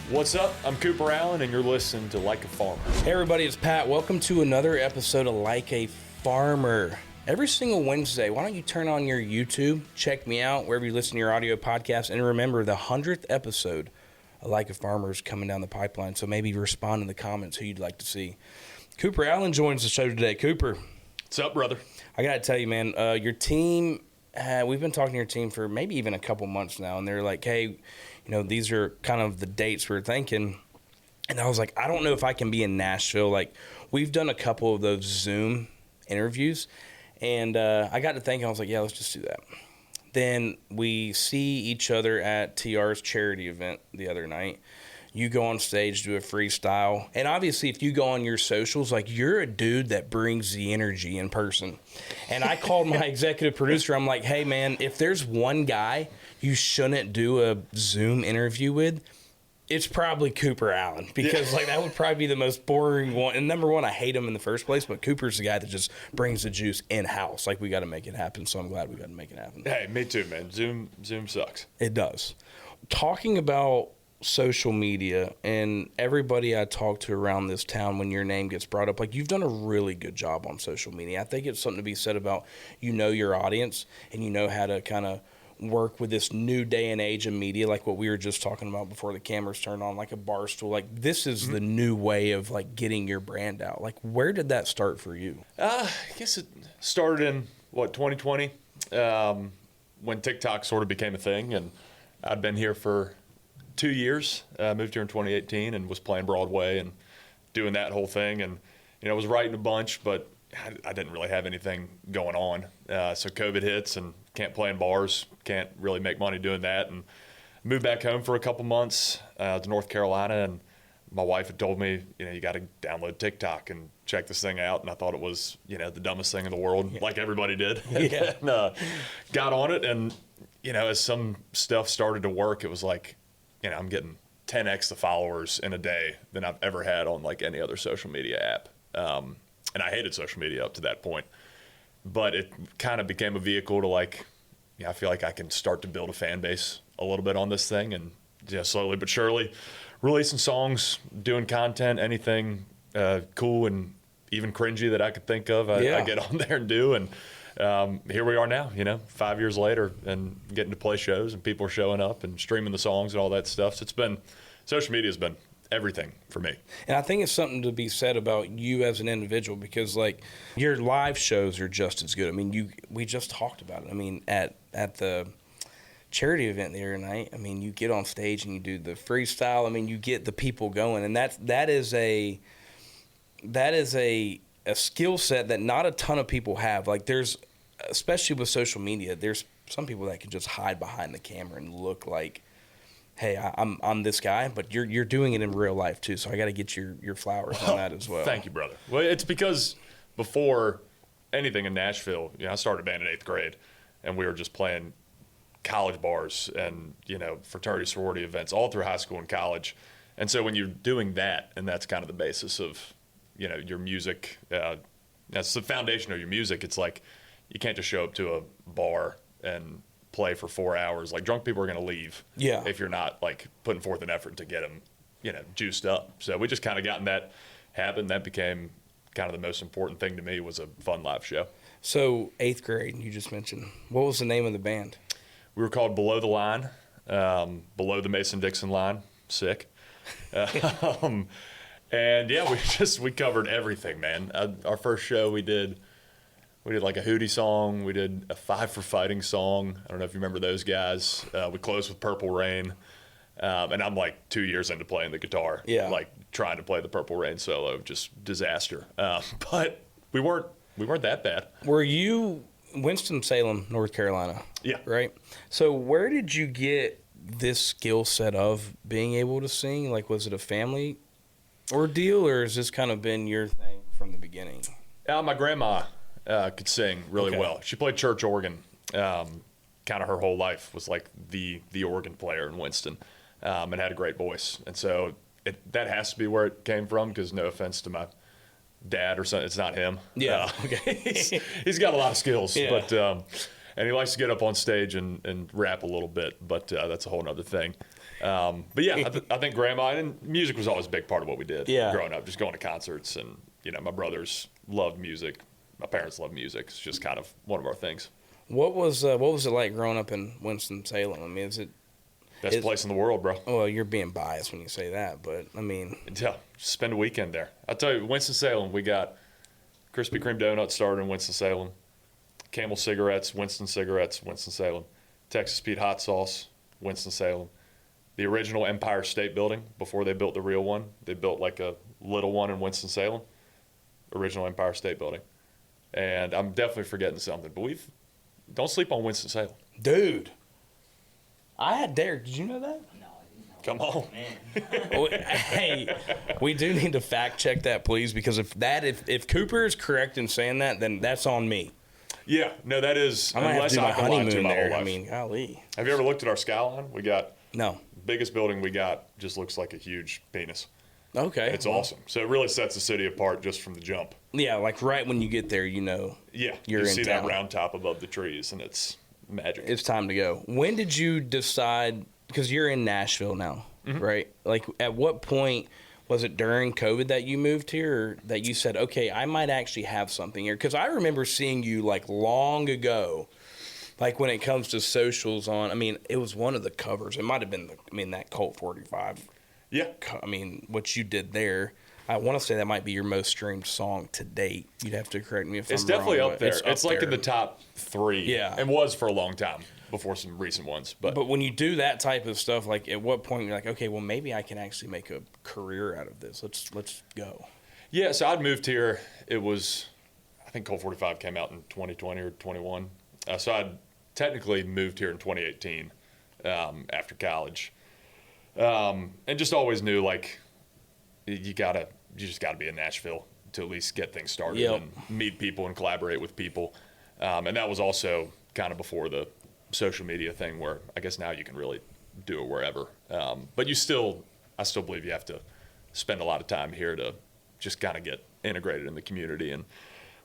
What's up? I'm Cooper Allen, and you're listening to Like a Farmer. Hey everybody, it's Pat. Welcome to another episode of Like a Farmer. Every single Wednesday, why don't you turn on your YouTube, check me out wherever you listen to your audio podcast, and remember the 100th episode of Like a Farmer is coming down the pipeline, so maybe respond in the comments who you'd like to see. Cooper Allen joins the show today. Cooper. What's up, brother? I got to tell you, man, your team, we've been talking to your team for maybe even a couple months now, and they're like, hey, you know, these are kind of the dates we're thinking. And I was like, I don't know if I can be in Nashville. Like, we've done a couple of those Zoom interviews, and I got to thinking, I was like, yeah, let's just do that. Then we see each other at TR's charity event the other night. You go on stage, do a freestyle. And obviously, if you go on your socials, like, you're a dude that brings the energy in person. And I called my executive producer. I'm like, hey, man, if there's one guy you shouldn't do a Zoom interview with, it's probably Cooper Allen. Because, like, that would probably be the most boring one. And number one, I hate him in the first place. But Cooper's the guy that just brings the juice in-house. Like, we got to make it happen. So I'm glad we got to make it happen. Hey, me too, man. Zoom sucks. It does. Talking about social media and everybody I talk to around this town, when your name gets brought up, like, you've done a really good job on social media. I think it's something to be said about, you know, your audience and you know how to kind of work with this new day and age of media, like what we were just talking about before the cameras turned on, like a Barstool. Like, this is the new way of, like, getting your brand out. Like, where did that start for you? I guess it started in 2020 when TikTok sort of became a thing, and I'd been here for 2 years. Moved here in 2018 and was playing Broadway and doing that whole thing, and I was writing a bunch, but I didn't really have anything going on. So COVID hits and can't play in bars, can't really make money doing that, and moved back home for a couple months to North Carolina, and my wife had told me, you got to download TikTok and check this thing out, and I thought it was, the dumbest thing in the world, like everybody did. Yeah. And, got on it, and as some stuff started to work, it was like, I'm getting 10x the followers in a day than I've ever had on, like, any other social media app. And I hated social media up to that point. But it kind of became a vehicle to, like, I feel like I can start to build a fan base a little bit on this thing. And slowly but surely releasing songs, doing content, anything cool and even cringy that I could think of, I get on there and do. And here we are now, 5 years later, and getting to play shows, and people are showing up and streaming the songs and all that stuff. So social media has been everything for me. And I think it's something to be said about you as an individual, because, like, your live shows are just as good. I mean, we just talked about it. I mean, at the charity event the other night, I mean, you get on stage and you do the freestyle. I mean, you get the people going, and that is a skill set that not a ton of people have. Like, especially with social media, there's some people that can just hide behind the camera and look like, hey, I'm this guy, but you're doing it in real life too. So I got to get your flowers on that as well. Thank you, brother. Well, it's because before anything in Nashville, I started a band in 8th grade, and we were just playing college bars and fraternity sorority events all through high school and college. And so when you're doing that, and that's kind of the basis of your music, that's the foundation of your music. It's like, you can't just show up to a bar and play for 4 hours. Like, drunk people are going to leave if you're not, like, putting forth an effort to get them, juiced up. So we just kind of gotten that happen. That became kind of the most important thing to me, was a fun live show. So 8th grade, you just mentioned. What was the name of the band? We were called Below the Line, below the Mason-Dixon line. Sick. And yeah, we covered everything, man. Our first show we did like a Hootie song. We did a Five for Fighting song. I don't know if you remember those guys. We closed with Purple Rain. And I'm like 2 years into playing the guitar. Yeah. Like, trying to play the Purple Rain solo, just disaster. But we weren't that bad. Were you Winston-Salem, North Carolina? Yeah. Right? So where did you get this skill set of being able to sing? Like, was it a family ordeal, or has this kind of been your thing from the beginning? My grandma could sing really well. She played church organ. Kind of her whole life was like the organ player in Winston, and had a great voice. And so that has to be where it came from, because no offense to my dad or something, it's not him. Yeah. He's got a lot of skills, yeah. But and he likes to get up on stage and rap a little bit, but that's a whole other thing. But yeah, I think grandma and music was always a big part of what we did growing up, just going to concerts. And, my brothers loved music. My parents loved music. It's just kind of one of our things. What was it like growing up in Winston-Salem? I mean, is it best place in the world, bro? Well, you're being biased when you say that, but I mean, yeah, spend a weekend there. I'll tell you, Winston-Salem, we got Krispy Kreme donuts started in Winston-Salem, Camel cigarettes, Winston-Salem, Texas Pete hot sauce, Winston-Salem. The original Empire State Building, before they built the real one, they built like a little one in Winston-Salem, original Empire State Building. And I'm definitely forgetting something, but don't sleep on Winston-Salem. Dude, I had Derek. Did you know that? No, Come on. Hey, we do need to fact check that, please, because if Cooper is correct in saying that, then that's on me. Yeah, no, that is. I might have to do my honeymoon there. I Life. mean, golly. Have you ever looked at our skyline? We got No. biggest building we got just looks like a huge penis. Okay. It's awesome. So it really sets the city apart just from the jump. Yeah, like right when you get there, Yeah, you're you in see town. that round top above the trees, and it's magic. It's time to go. When did you decide, because you're in Nashville now, right? Like, at what point, was it during COVID that you moved here, or that you said, okay, I might actually have something here? Because I remember seeing you, like, long ago, like, when it comes to socials on, I mean, it was one of the covers. It might have been, that Colt 45. Yeah. I mean, what you did there, I want to say that might be your most streamed song to date. You'd have to correct me if It's I'm definitely wrong, up but there. It's like there. in the top 3. Yeah. And was for a long time before some recent ones. But when you do that type of stuff, like at what point you're like, okay, well maybe I can actually make a career out of this. Let's go. yeah, so I'd moved here. It was, I think Colt 45 came out in 2020 or 21. So I'd technically moved here in 2018 after college. And just always knew, like, you just gotta be in Nashville to at least get things started and meet people and collaborate with people. And that was also kind of before the social media thing, where I guess now you can really do it wherever. But I still believe you have to spend a lot of time here to just kind of get integrated in the community. And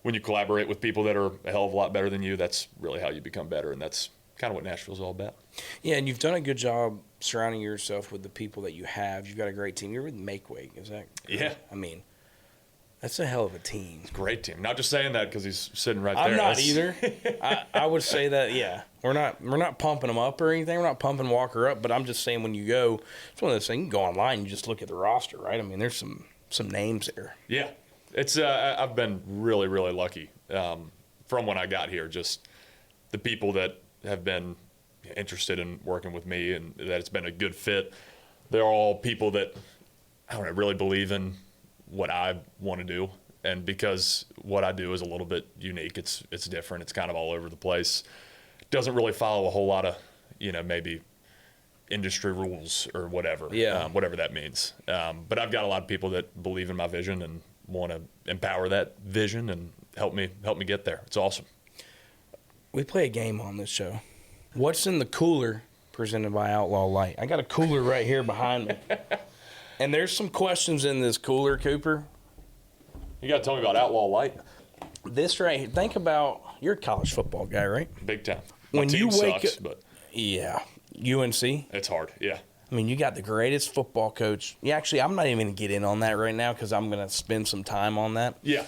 when you collaborate with people that are a hell of a lot better than you, that's really how you become better. And that's kind of what Nashville's all about. Yeah, and you've done a good job surrounding yourself with the people that you have. You've got a great team. You're with Makewake, is that correct? Yeah. I mean, that's a hell of a team. Great team. Not just saying that because he's sitting right there. I'm not That's- either. I would say that, yeah. We're not pumping them up or anything. We're not pumping Walker up, but I'm just saying when you go, it's one of those things, you can go online and you just look at the roster, right? I mean, there's some names there. Yeah, it's I've been really, really lucky from when I got here. Just the people that have been interested in working with me and that it's been a good fit. They're all people that, I don't know, really believe in what I want to do. And because what I do is a little bit unique, it's different. It's kind of all over the place. Doesn't really follow a whole lot of, maybe industry rules or whatever. Yeah. Whatever that means. But I've got a lot of people that believe in my vision and want to empower that vision and help me get there. It's awesome. We play a game on this show. What's in the cooler presented by Outlaw Light? I got a cooler right here behind me. And there's some questions in this cooler, Cooper. You got to tell me about Outlaw Light. This right here, think about, you're a college football guy, right? Big time. My When team you wake sucks, up- but Yeah. UNC. it's hard. Yeah. I mean, you got the greatest football coach. Yeah, actually, I'm not even going to get in on that right now because I'm going to spend some time on that. Yeah.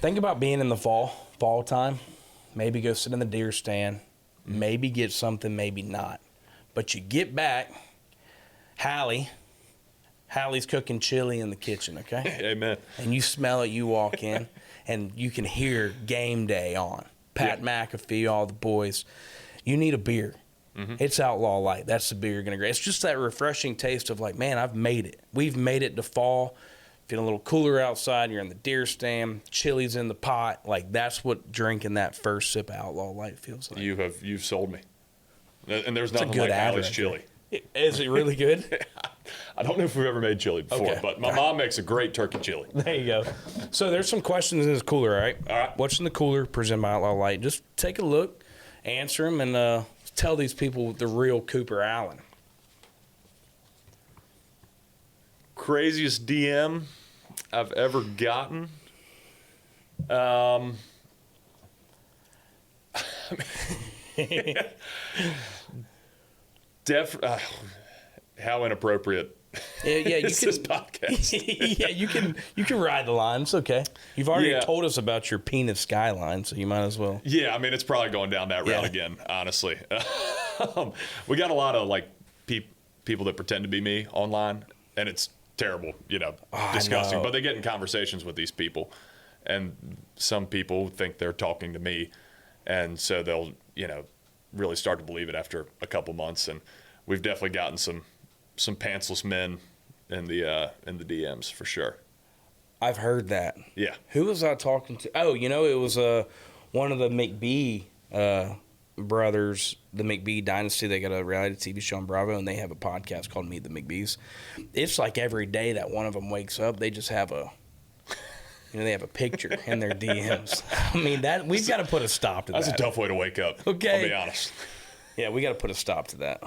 Think about being in the fall time. Maybe go sit in the deer stand. Maybe get something, maybe not. But you get back, Hallie's cooking chili in the kitchen, okay? Amen. And you smell it, you walk in, and you can hear game day on. Pat McAfee, all the boys. You need a beer. It's Outlaw Light. That's the beer you're going to get. It's just that refreshing taste of like, man, I've made it. We've made it to fall. Feeling a little cooler outside. You're in the deer stand. Chili's in the pot. Like, that's what drinking that first sip of Outlaw Light feels like. You've sold me. And there's a nothing good like ad Allie's right chili. Is it really good? I don't know if we've ever made chili before, Okay. but my mom makes a great turkey chili. There you go. So there's some questions in this cooler, all right? All right. What's in the cooler presented by Outlaw Light? Just take a look, answer them, and tell these people the real Cooper Allen. Craziest DM I've ever gotten. how inappropriate Yeah, you is can. this podcast? Yeah, you can ride the line. It's okay. You've already Yeah. told us about your penis skyline, so you might as well. Yeah, I mean, it's probably going down that route Yeah. again, honestly. We got a lot of like people that pretend to be me online, and it's terrible, disgusting. know. But they get in conversations with these people, and some people think they're talking to me, and so they'll, really start to believe it after a couple months. And we've definitely gotten some pantsless men in the DMs for sure. I've heard that. Yeah. Who was I talking to? Oh, it was one of the McBee brothers, the McBee dynasty. They got a reality TV show on Bravo, and they have a podcast called Meet the McBees. It's like every day that one of them wakes up, they just have they have a picture in their DMs. I mean, that we've got to put a stop to that. That's a tough way to wake up. Okay. I'll be honest. Yeah, we got to put a stop to that.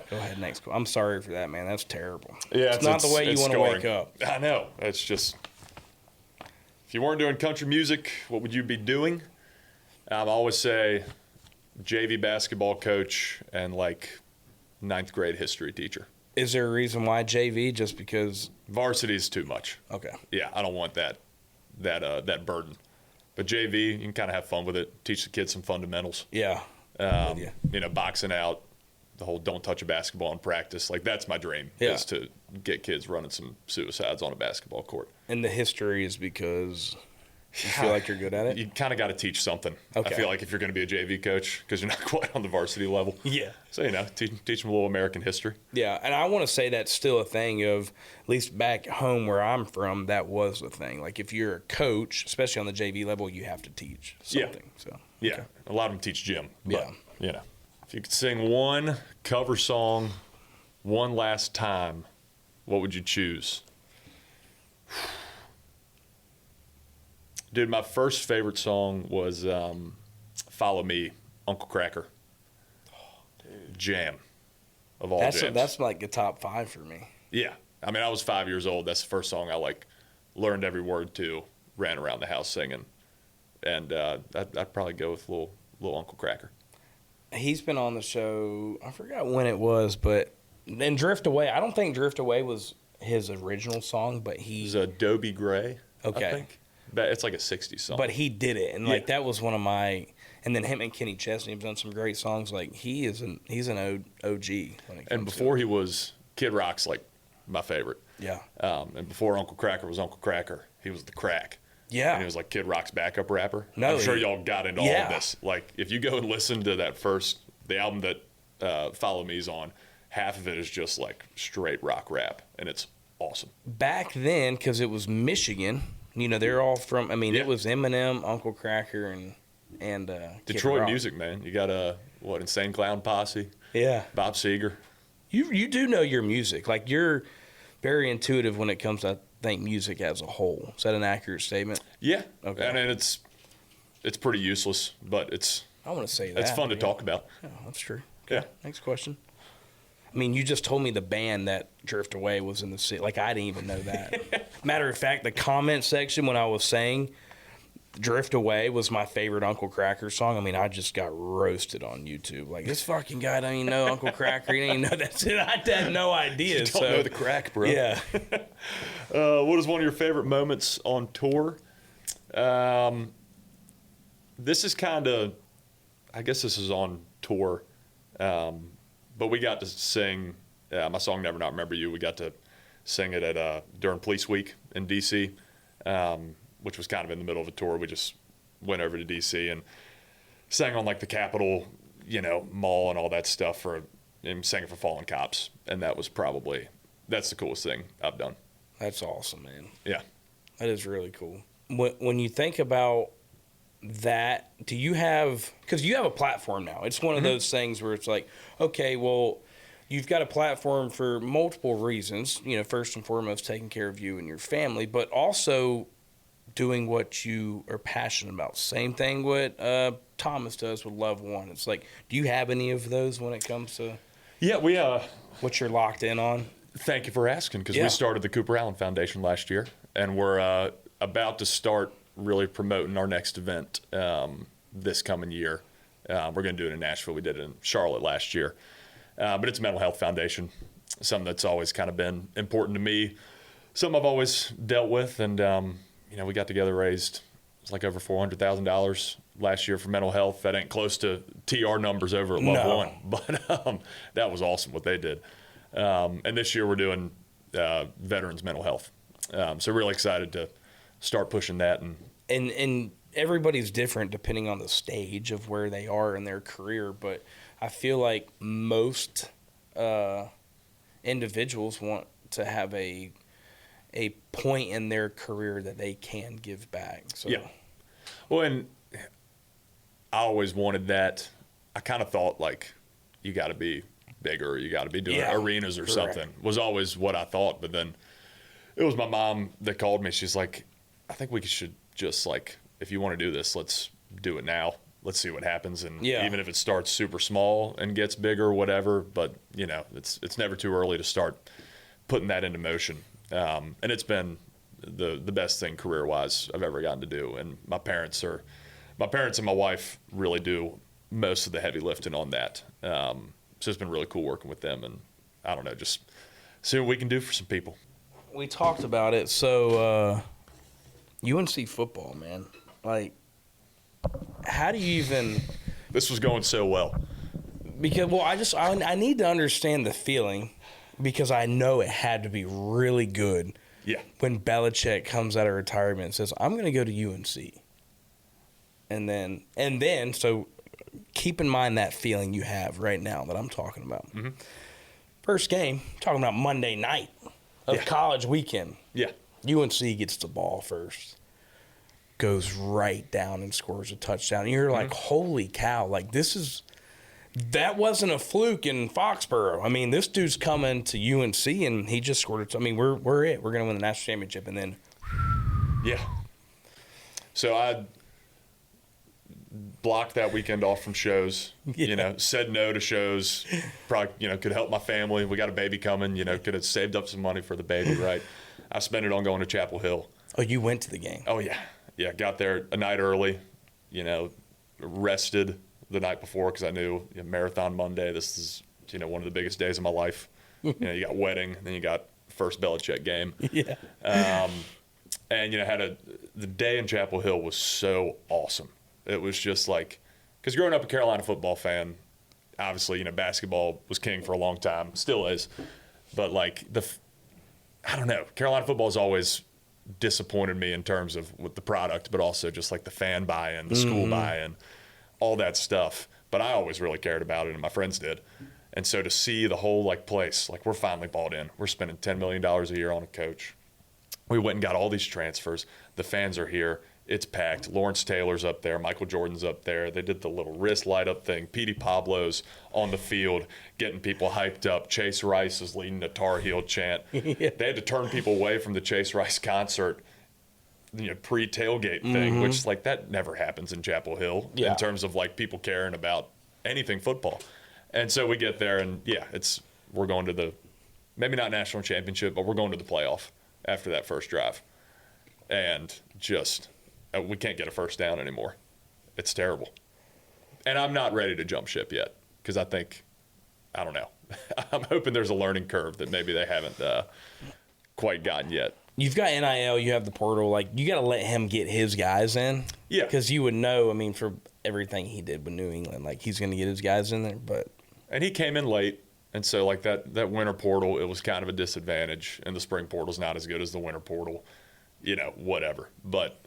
Go ahead, next. I'm sorry for that, man. That's terrible. Yeah, it's not the way you want to wake scarring. up. I know. It's just, if you weren't doing country music, what would you be doing? I always say JV basketball coach and like 9th grade history teacher. Is there a reason why JV? Just because? Varsity is too much. Okay. Yeah, I don't want that burden. But JV, you can kind of have fun with it. Teach the kids some fundamentals. Yeah. Boxing out, the whole don't touch a basketball in practice. Like, that's my dream, Yeah. is to get kids running some suicides on a basketball court. And the history is because you feel like you're good at it? You kind of got to teach something. Okay. I feel like if you're going to be a JV coach, because you're not quite on the varsity level. Yeah. So, teach them a little American history. Yeah, and I want to say that's still a thing of, at least back home where I'm from, that was the thing. Like, if you're a coach, especially on the JV level, you have to teach something. So Yeah. okay. A lot of them teach gym. But, Yeah. if you could sing one cover song one last time, what would you choose? Dude, my first favorite song was Follow Me, Uncle Kracker. Jam of all jams. That's like the top 5 for me. Yeah. I mean, I was 5 years old. That's the first song I learned every word to, ran around the house singing. And I'd probably go with little Uncle Kracker. He's been on the show, I forgot when it was, but then Drift Away. I don't think Drift Away was his original song, but It was Adobe Gray, Okay. I think. It's like a 60s song. But he did it, and that was one of my. And then him and Kenny Chesney have done some great songs. Like he's an OG. When it comes and before he was, Kid Rock's like my favorite. Yeah. And before Uncle Kracker was Uncle Kracker, he was the Crack. Yeah. And he was like Kid Rock's backup rapper. No, I'm sure y'all got into all Yeah. of this. Like, if you go and listen to the album that Follow Me's on, half of it is just like straight rock rap, and it's awesome. Back then, because it was Michigan, they're all from. I mean, Yeah. it was Eminem, Uncle Kracker, and Kid Detroit Rock. music, man. You got Insane Clown Posse, Yeah. Bob Seger. You do know your music. Like you're very intuitive when it comes to, I think, music as a whole. Is that an accurate statement? Yeah. Okay. I mean, it's pretty useless, but I want to say that. it's fun to talk about. Yeah, that's true. Yeah. Next question. I mean, you just told me the band that Drift Away was in the city. Like, I didn't even know that. Matter of fact, the comment section when I was saying Drift Away was my favorite Uncle Kracker song, I mean, I just got roasted on YouTube. Like, this fucking guy don't even know Uncle Kracker. He didn't even know that's it. I had no idea. You don't know the crack, bro. Yeah. What is one of your favorite moments on tour? This is kind of, I guess this is on tour, but we got to sing my song "Never Not Remember You." We got to sing it at during Police Week in D.C., which was kind of in the middle of a tour. We just went over to D.C. and sang on like the Capitol, Mall and all that stuff and sang it for fallen cops, and that's the coolest thing I've done. That's awesome, man. Yeah. That is really cool. When you think about that, do you have, because you have a platform now. It's one of those things where it's like, okay, well, you've got a platform for multiple reasons. First and foremost, taking care of you and your family, but also doing what you are passionate about. Same thing what Thomas does with Love One. It's like, do you have any of those when it comes to Yeah, we what you're locked in on? thank you for asking, because Yeah. we started the Cooper Allen Foundation last year, and we're about to start really promoting our next event this coming year. We're going to do it in Nashville. We did it in Charlotte last year. But it's a mental health foundation. something that's always kind of been important to me, something I've always dealt with. And, we got together, raised it's like over $400,000 last year for mental health. That ain't close to TR numbers over at Love One, but that was awesome what they did. And this year we're doing veterans mental health. So really excited to start pushing that. And everybody's different depending on the stage of where they are in their career, but I feel like most individuals want to have a point in their career that they can give back. So. Yeah. Well, and I always wanted that. I kind of thought like you got to be bigger, you got to be doing arenas or something. Was always what I thought. But then it was my mom that called me. She's like, I think we should just like, if you want to do this, let's do it now. Let's see what happens. And even if it starts super small and gets bigger, whatever. But it's never too early to start putting that into motion. And it's been the best thing career-wise I've ever gotten to do. And my parents and my wife really do most of the heavy lifting on that. So it's been really cool working with them, and I don't know, just see what we can do for some people. We talked about it. So UNC football, man, like, how do you even? This was going so well. Because I need to understand the feeling, because I know it had to be really good. Yeah. When Belichick comes out of retirement and says, "I'm going to go to UNC," and then so keep in mind that feeling you have right now that I'm talking about. Mm-hmm. First game, talking about Monday night of college weekend. Yeah. UNC gets the ball first, goes right down and scores a touchdown. And you're like, holy cow, like that wasn't a fluke in Foxborough. I mean, this dude's coming to UNC and he just scored it. I mean, we're it. We're going to win the national championship. And then. Yeah. So I blocked that weekend off from shows, said no to shows, probably, could help my family. We got a baby coming, could have saved up some money for the baby, right? I spent it on going to Chapel Hill. Oh, you went to the game? Oh, yeah. Yeah, got there a night early, rested the night before because I knew Marathon Monday, this is, one of the biggest days of my life. You got wedding, then you got first Belichick game. Yeah. And, the day in Chapel Hill was so awesome. It was just like, because growing up a Carolina football fan, obviously, basketball was king for a long time, still is. But like I don't know, Carolina football has always disappointed me in terms of with the product, but also just like the fan buy-in, the school buy-in, all that stuff. But I always really cared about it, and my friends did. And so to see the whole like place, like we're finally bought in. We're spending $10 million a year on a coach. We went and got all these transfers. The fans are here. It's packed. Lawrence Taylor's up there. Michael Jordan's up there. They did the little wrist light up thing. Petey Pablo's on the field getting people hyped up. Chase Rice is leading the Tar Heel chant. They had to turn people away from the Chase Rice concert, pre-tailgate thing, which like that never happens in Chapel Hill in terms of like people caring about anything football. And so we get there and we're going to the, maybe not national championship, but we're going to the playoff after that first drive. And just, we can't get a first down anymore. It's terrible. And I'm not ready to jump ship yet because I don't know. I'm hoping there's a learning curve that maybe they haven't quite gotten yet. You've got NIL, you have the portal. Like, you got to let him get his guys in. Yeah. Because you would know, I mean, for everything he did with New England, like, he's going to get his guys in there. And he came in late. And so, like, that winter portal, it was kind of a disadvantage. And the spring portal's not as good as the winter portal. Whatever. But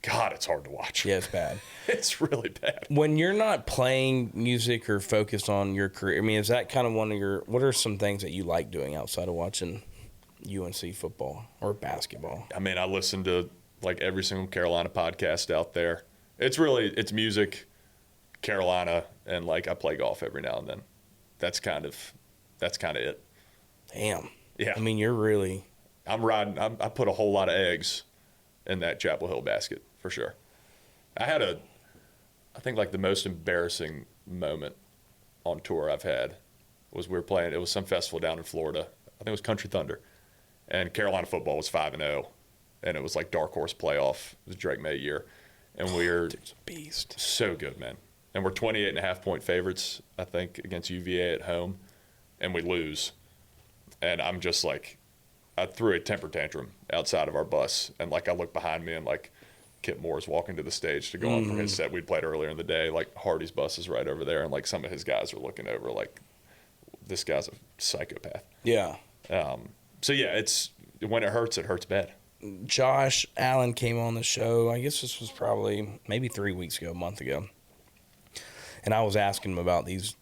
God, it's hard to watch. Yeah, it's bad. It's really bad. When you're not playing music or focused on your career, I mean, is that kind of one of your, what are some things that you like doing outside of watching UNC football or basketball? I mean, I listen to like every single Carolina podcast out there. It's music, Carolina, and like I play golf every now and then. That's kind of it. Damn. Yeah. I mean, you're really. I put a whole lot of eggs in that Chapel Hill basket for sure. I think like the most embarrassing moment on tour I've had was we were playing, it was some festival down in Florida. I think it was Country Thunder. And Carolina football was 5-0. And it was like dark horse playoff. It was Drake May year. And we're Dude's a beast. So good, man. And we're 28.5 point favorites, I think, against UVA at home. And we lose. and I'm just like, I threw a temper tantrum outside of our bus, and like I look behind me, and like Kip Moore's walking to the stage to go on from his set we'd played earlier in the day. Like Hardy's bus is right over there, and like some of his guys are looking over, like this guy's a psychopath. Yeah. So yeah, it's when it hurts bad. Josh Allen came on the show. I guess this was probably maybe 3 weeks ago, a month ago, and I was asking him about these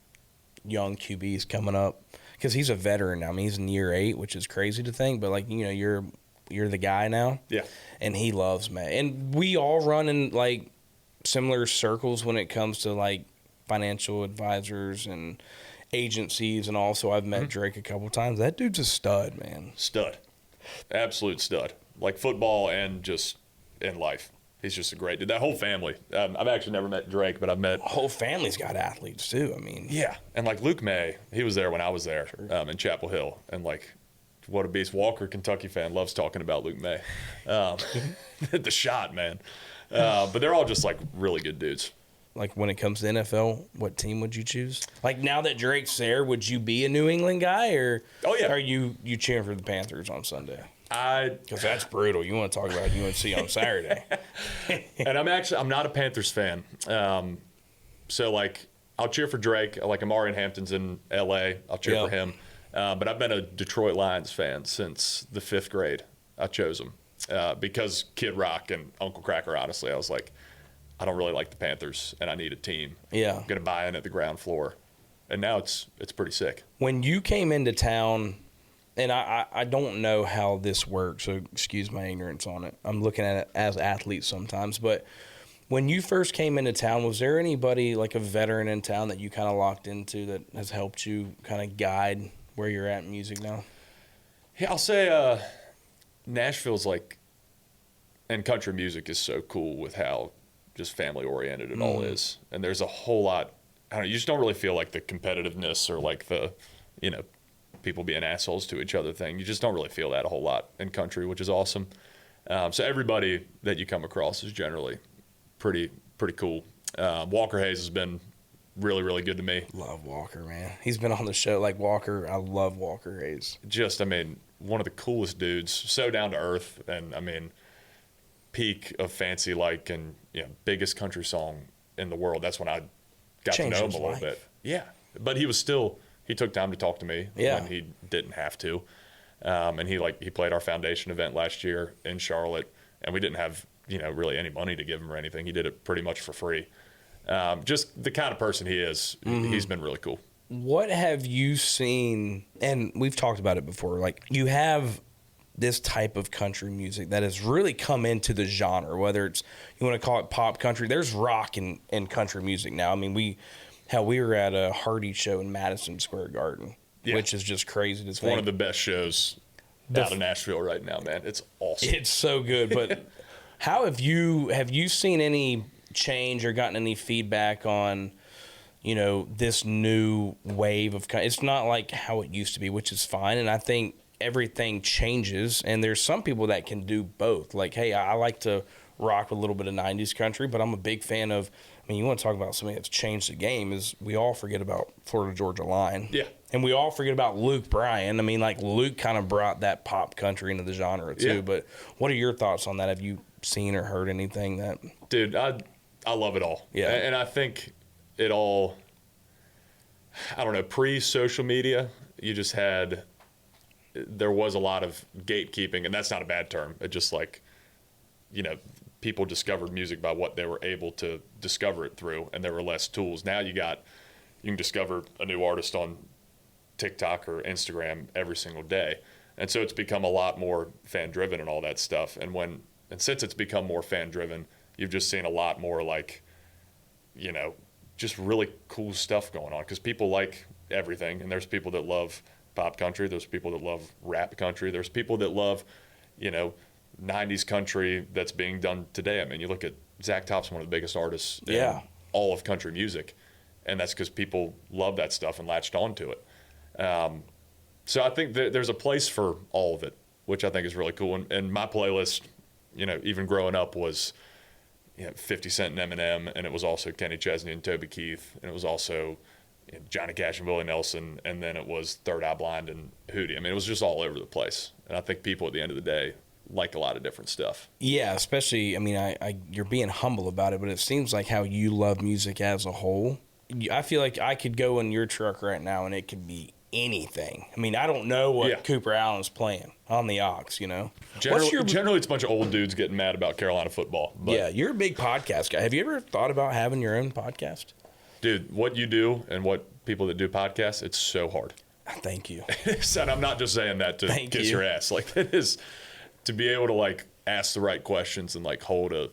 young QBs coming up because he's a veteran now. I mean, he's in year 8, which is crazy to think, but like you're the guy now. Yeah. And he loves May. And we all run in like similar circles when it comes to like financial advisors and agencies, and also I've met Drake a couple times. That dude's a stud, man. Stud. Absolute stud. Like football and just in life. He's just a great dude. That whole family. I've actually never met Drake, but I've met... The whole family's got athletes, too. I mean... Yeah. And, like, Luke May, he was there when I was there in Chapel Hill. And, like, what a beast. Walker, Kentucky fan, loves talking about Luke May. The shot, man. But they're all just, like, really good dudes. Like, when it comes to NFL, what team would you choose? Like, now that Drake's there, would you be a New England guy? Or are you cheering for the Panthers on Sunday? Because that's brutal. You want to talk about UNC on Saturday. And I'm not a Panthers fan. So, like, I'll cheer for Drake. Like, Amari and Hampton's in L.A. I'll cheer for him. But I've been a Detroit Lions fan since the 5th grade. I chose them because Kid Rock and Uncle Kracker, honestly, I was like, I don't really like the Panthers, and I need a team. Yeah. I'm going to buy in at the ground floor. And now it's pretty sick. When you came into town... And I don't know how this works, so excuse my ignorance on it. I'm looking at it as athletes sometimes. But when you first came into town, was there anybody, like a veteran in town, that you kind of locked into that has helped you kind of guide where you're at in music now? Yeah, I'll say Nashville's like, and country music is so cool with how just family-oriented it all is. And there's a whole lot, I don't know, you just don't really feel like the competitiveness or like the, people being assholes to each other thing. You just don't really feel that a whole lot in country, which is awesome. So everybody that you come across is generally pretty cool. Walker Hayes has been really, really good to me. Love Walker, man. He's been on the show like Walker. I love Walker Hayes. Just, one of the coolest dudes. So down to earth, and peak of fancy like, and biggest country song in the world. That's when I got to know him a little bit. Yeah, but he took time to talk to me when he didn't have to. And he played our foundation event last year in Charlotte, and we didn't have, really any money to give him or anything. He did it pretty much for free. Just the kind of person he is, he's been really cool. What have you seen, and we've talked about it before, like you have this type of country music that has really come into the genre, whether it's, you want to call it pop country, there's rock in country music now. We were at a Hardy show in Madison Square Garden, which is just crazy to think. One of the best shows out of Nashville right now, man. It's awesome. It's so good. But how have you seen any change or gotten any feedback on, this new wave of? It's not like how it used to be, which is fine. And I think everything changes, and there's some people that can do both. Like, hey, I like to rock with a little bit of 90s country, but I'm a big fan of. You want to talk about something that's changed the game, is we all forget about Florida Georgia Line. Yeah. And we all forget about Luke Bryan. Luke kind of brought that pop country into the genre too. Yeah. But what are your thoughts on that? Have you seen or heard anything that? Dude, I love it all. Yeah. And I think it all, I don't know, pre-social media, there was a lot of gatekeeping, and that's not a bad term. It just people discovered music by what they were able to discover it through, and there were less tools. Now you can discover a new artist on TikTok or Instagram every single day. And so it's become a lot more fan-driven and all that stuff. And since it's become more fan-driven, you've just seen a lot more just really cool stuff going on, because people like everything. And there's people that love pop country. There's people that love rap country. There's people that love, 90s country that's being done today. You look at Zach Top's one of the biggest artists in all of country music, and that's because people love that stuff and latched onto it. So I think there's a place for all of it, which I think is really cool. And my playlist, even growing up, was 50 Cent and Eminem, and it was also Kenny Chesney and Toby Keith, and it was also Johnny Cash and Willie Nelson, and then it was Third Eye Blind and Hootie. I mean, it was just all over the place. And I think people at the end of the day like a lot of different stuff. Yeah, especially, I mean, you're being humble about it, but it seems like how you love music as a whole. I feel like I could go in your truck right now and it could be anything. I mean, I don't know what Cooper Allen's playing on the aux, you know? Generally, it's a bunch of old dudes getting mad about Carolina football. But yeah, you're a big podcast guy. Have you ever thought about having your own podcast? Dude, what you do and what people that do podcasts, it's so hard. Thank you. And I'm not just saying that to kiss your ass. Like, it is to be able to, like, ask the right questions and, like, hold a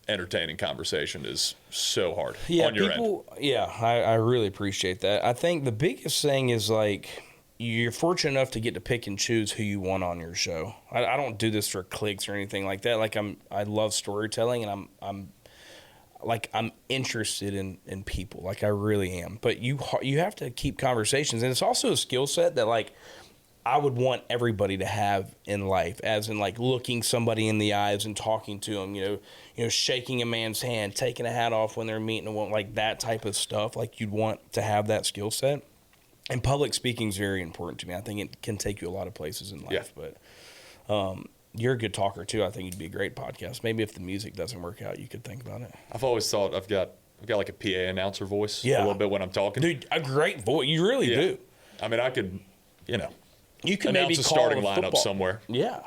entertaining conversation is so hard on your end. Yeah, I really appreciate that. I think the biggest thing is, like, you're fortunate enough to get to pick and choose who you want on your show. I don't do this for clicks or anything like that. Like, I love storytelling, and I'm interested in people. Like, I really am. But you have to keep conversations, and it's also a skill set that, like, I would want everybody to have in life, as in, like, looking somebody in the eyes and talking to them, you know, shaking a man's hand, taking a hat off when they're meeting, like that type of stuff. Like, you'd want to have that skill set. And public speaking is very important to me. I think it can take you a lot of places in life. Yeah. But you're a good talker too. I think you'd be a great podcast. Maybe if the music doesn't work out, you could think about it. I've always thought I've got like a PA announcer voice a little bit when I'm talking. Dude, a great voice. You really do. I mean, I could, you could announce maybe a call starting a lineup football. somewhere. Yeah.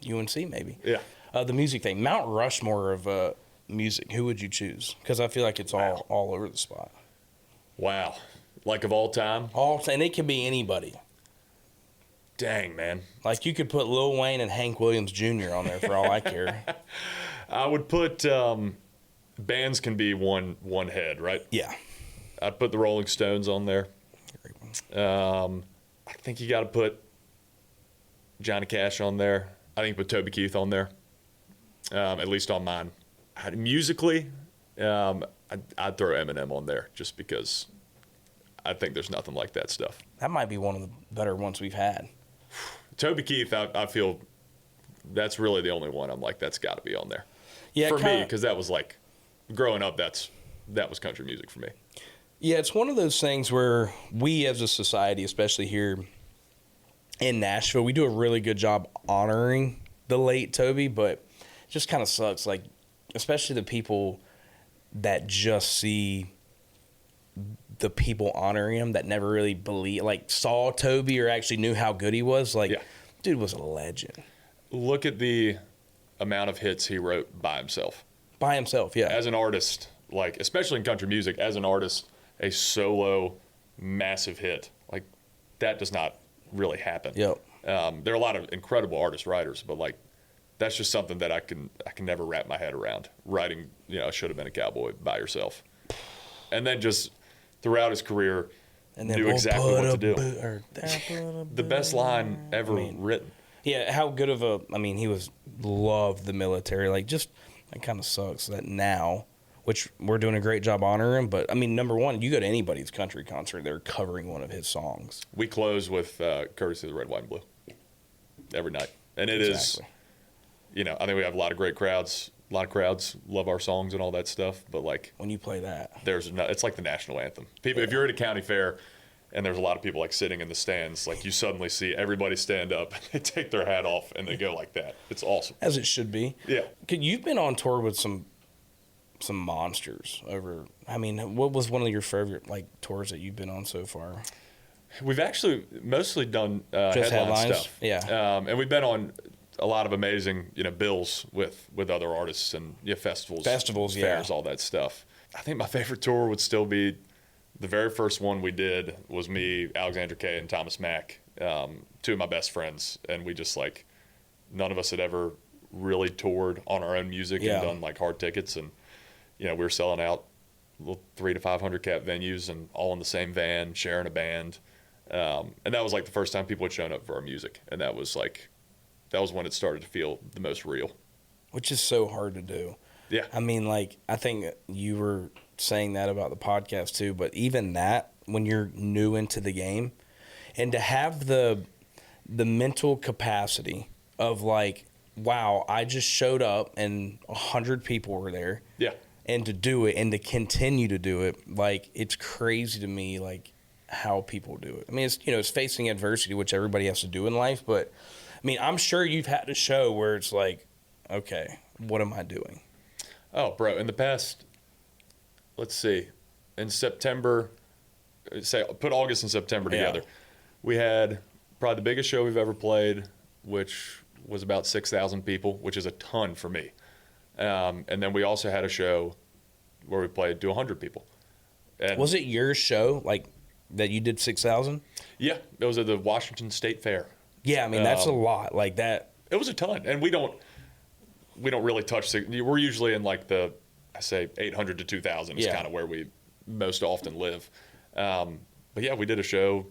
UNC maybe. Yeah. The music thing. Mount Rushmore of music. Who would you choose? Because I feel like it's all over the spot. Wow. Like of all time? And it can be anybody. Dang, man. Like, you could put Lil Wayne and Hank Williams Jr. on there for all I care. I would put bands can be one head, right? Yeah. I'd put the Rolling Stones on there. I think you got to put Johnny Cash on there. I think put Toby Keith on there, at least on mine. Musically, I'd throw Eminem on there just because I think there's nothing like that stuff. That might be one of the better ones we've had. Toby Keith, I feel that's really the only one I'm like, that's got to be on there. Yeah, for me, because that was like, growing up, that was country music for me. Yeah, it's one of those things where we as a society, especially here in Nashville, we do a really good job honoring the late Toby, but it just kind of sucks. Like, especially the people that just see the people honoring him that never really saw Toby or actually knew how good he was. Like, dude was a legend. Look at the amount of hits he wrote by himself. By himself, yeah. As an artist, like, especially in country music, as an artist, a solo massive hit, like, that does not really happen. Yep. There are a lot of incredible artist writers, but, like, that's just something that I can never wrap my head around. Writing, I Should Have Been a Cowboy by yourself. And then just throughout his career, knew exactly what to do. The best line ever written. Yeah, how good of he loved the military. Like, just, that kind of sucks that now, which we're doing a great job honoring him, but, number one, you go to anybody's country concert, they're covering one of his songs. We close with Courtesy of the Red, White, and Blue every night. And it is, I think we have a lot of great crowds. A lot of crowds love our songs and all that stuff, but, like, when you play that, it's like the national anthem. People, if you're at a county fair and there's a lot of people, like, sitting in the stands, like, you suddenly see everybody stand up and they take their hat off and they go like that. It's awesome. As it should be. Yeah. You've been on tour with some monsters over. What was one of your favorite, like, tours that you've been on so far? We've actually mostly done just headline stuff. Yeah. And we've been on a lot of amazing, bills with other artists and festivals, fairs, all that stuff. I think my favorite tour would still be the very first one we did was me, Alexander Kay, and Thomas Mack, two of my best friends, and we just, like, none of us had ever really toured on our own music and done, like, hard tickets, and we were selling out little 300 to 500 cap venues and all in the same van, sharing a band, and that was, like, the first time people had shown up for our music, and that was when it started to feel the most real. Which is so hard to do. Yeah. I think you were saying that about the podcast too, but even that, when you're new into the game, and to have the mental capacity of, like, wow, I just showed up and 100 people were there. Yeah. and to do it and to continue to do it, like, it's crazy to me, like, how people do it. I mean, it's, you know, it's facing adversity, which everybody has to do in life, but I mean, I'm sure you've had a show where it's like, okay, what am I doing? Oh, bro, in the past, let's see, in September, say, put August and September together, Yeah. we had probably the biggest show we've ever played, which was about 6,000 people, which is a ton for me. And then we also had a show where we played to 100 people. And Was it your show, like, that you did 6,000? yeah, it was at the Washington State Fair. Yeah, I mean, that's a lot. Like, that. It was a ton, and we don't really touch. We're usually in like the, I say 800 to 2,000 is Yeah. kind of where we most often live. But yeah, we did a show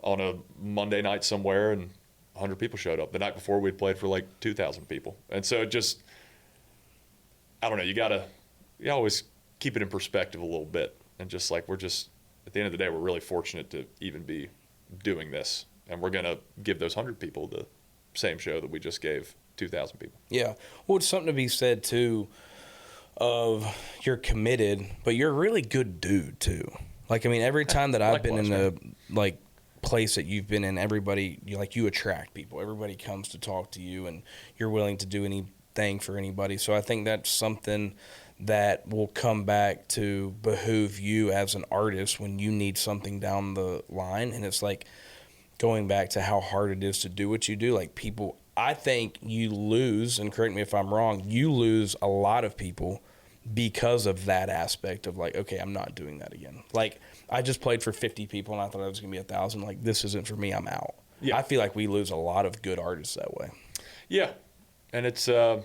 on a Monday night somewhere, and 100 people showed up. The night before, we'd played for like 2,000 people, and so it just, I don't know. You always keep it in perspective a little bit, and just like we're just at the end of the day, we're really fortunate to even be doing this, and we're gonna give those 100 people the same show that we just gave 2,000 people. Yeah. Well, it's something to be said, too, of you're committed, but you're a really good dude, too. Like, I mean, every time that I've been in a, like, place that you've been in, everybody, you attract people. Everybody comes to talk to you, and you're willing to do anything for anybody. So I think that's something that will come back to behoove you as an artist when you need something down the line. And it's like going back to how hard it is to do what you do. Like, people, I think you lose, and correct me if I'm wrong, you lose a lot of people because of that aspect of like, okay, I'm not doing that again. Like, I just played for 50 people and I thought it was going to be 1,000. Like, this isn't for me. I'm out. Yeah. I feel like we lose a lot of good artists that way. Yeah, and it's it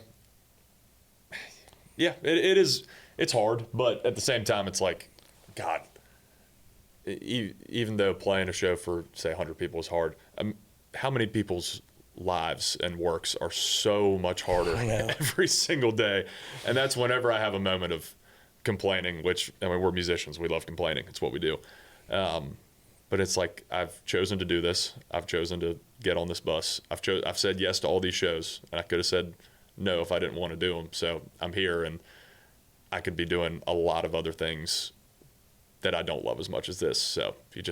is. It's hard, but at the same time, it's like, God. Even though playing a show for say 100 people is hard, how many people's lives and works are so much harder every single day? And that's whenever I have a moment of complaining, which, I mean, we're musicians, we love complaining, it's what we do, but it's like, I've chosen to do this, I've chosen to get on this bus, I've said yes to all these shows, and I could have said no if I didn't want to do them. So I'm here, and I could be doing a lot of other things that I don't love as much as this. So you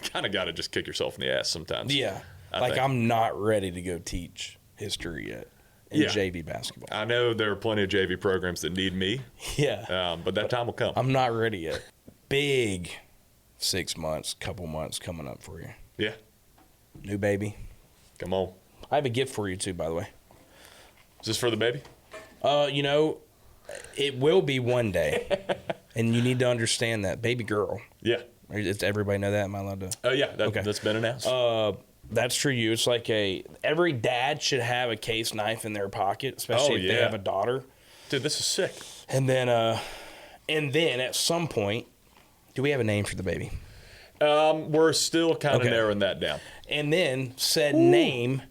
kind of got to just kick yourself in the ass sometimes. Yeah. I Like, think. I'm not ready to go teach history yet in Yeah. JV basketball. I know there are plenty of JV programs that need me, Yeah. but that time will come. I'm not ready yet. Big 6 months, couple months coming up for you. Yeah, New baby. come on. I have a gift for you, too, by the way. Is this for the baby? You know, it will be one day. And you need to understand that. Baby girl. Yeah. Does everybody know that? Am I allowed to? Oh, yeah, Okay. that's been announced. That's for you. It's like every dad should have a case knife in their pocket, especially if they yeah. have a daughter. Dude, this is sick. And then at some point, do we have a name for the baby? We're still kind of Okay. narrowing that down. And then said name,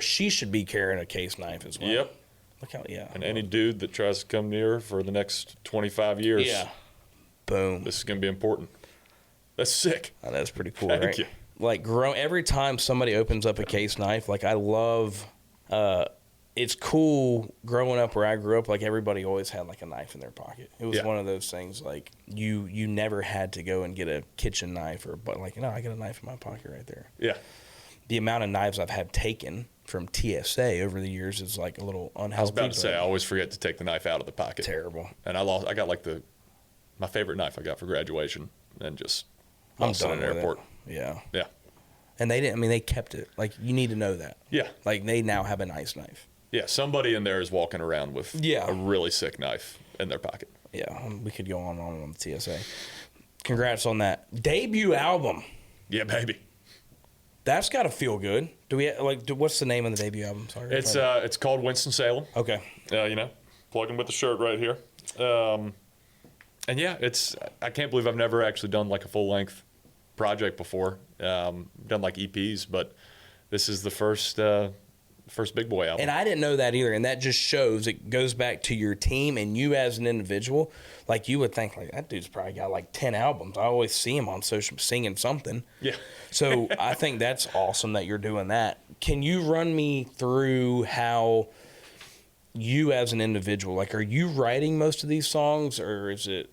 she should be carrying a case knife as well. Yep. Look how, yeah. And any dude that tries to come near her for the next 25 years, Yeah. Boom. this is going to be important. That's sick. Oh, that's pretty cool, Thank right? you. Like, every time somebody opens up a case knife, like, I love, it's cool growing up where I grew up, like, everybody always had, like, a knife in their pocket. It was Yeah. one of those things, like, you never had to go and get a kitchen knife but, like, I got a knife in my pocket right there. Yeah. The amount of knives I've had taken from TSA over the years is, like, a little unhealthy. I was about to say, I but always forget to take the knife out of the pocket. terrible. And I got like my favorite knife I got for graduation, and just I'm lost it done at an with airport. it. Yeah. Yeah. And they kept it. Like, you need to know that. Yeah. Like, they now have a nice knife. Yeah. Somebody in there is walking around with Yeah. a really sick knife in their pocket. Yeah, we could go on the TSA. Congrats on that debut album. Yeah, baby. That's got to feel good. Do we what's the name of the debut album? Sorry. It's called Winston-Salem. Okay. Plugging with the shirt right here. And yeah, I can't believe I've never actually done like a full length project before. Done like EPs, but this is the first big boy album. And I didn't know that either. And that just shows, it goes back to your team and you as an individual. Like, you would think, like, that dude's probably got like 10 albums. I always see him on social singing something. Yeah. So I think that's awesome that you're doing that. Can you run me through how you as an individual, like, are you writing most of these songs, or is it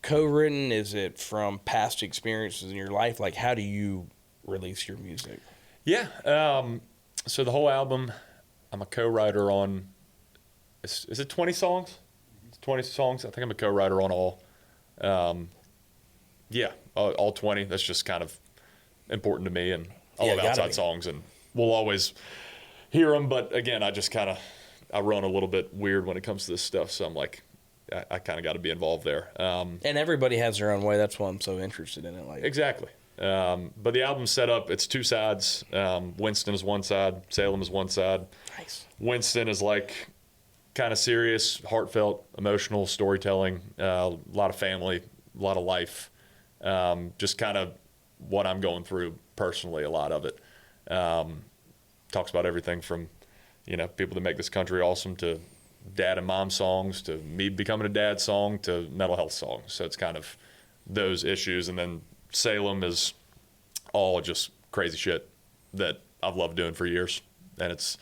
co-written? Is it from past experiences in your life? Like, how do you release your music? Yeah. So the whole album, I'm a co-writer on, is it 20 songs? 20 songs. I think I'm a co-writer on all. Yeah, all 20. That's just kind of important to me. And I love outside songs, and we'll always hear them. But again, I just kind of, I run a little bit weird when it comes to this stuff. So I'm like, I kind of got to be involved there. And everybody has their own way. That's why I'm so interested in it. Like, exactly. But the album's set up, it's two sides. Winston is one side, Salem is one side. Nice. Winston is like kind of serious, heartfelt, emotional storytelling, a lot of family, a lot of life, just kind of what I'm going through personally, a lot of it. Talks about everything from, people that make this country awesome, to dad and mom songs, to me becoming a dad song, to mental health songs. So it's kind of those issues. And then Salem is all just crazy shit that I've loved doing for years. And it's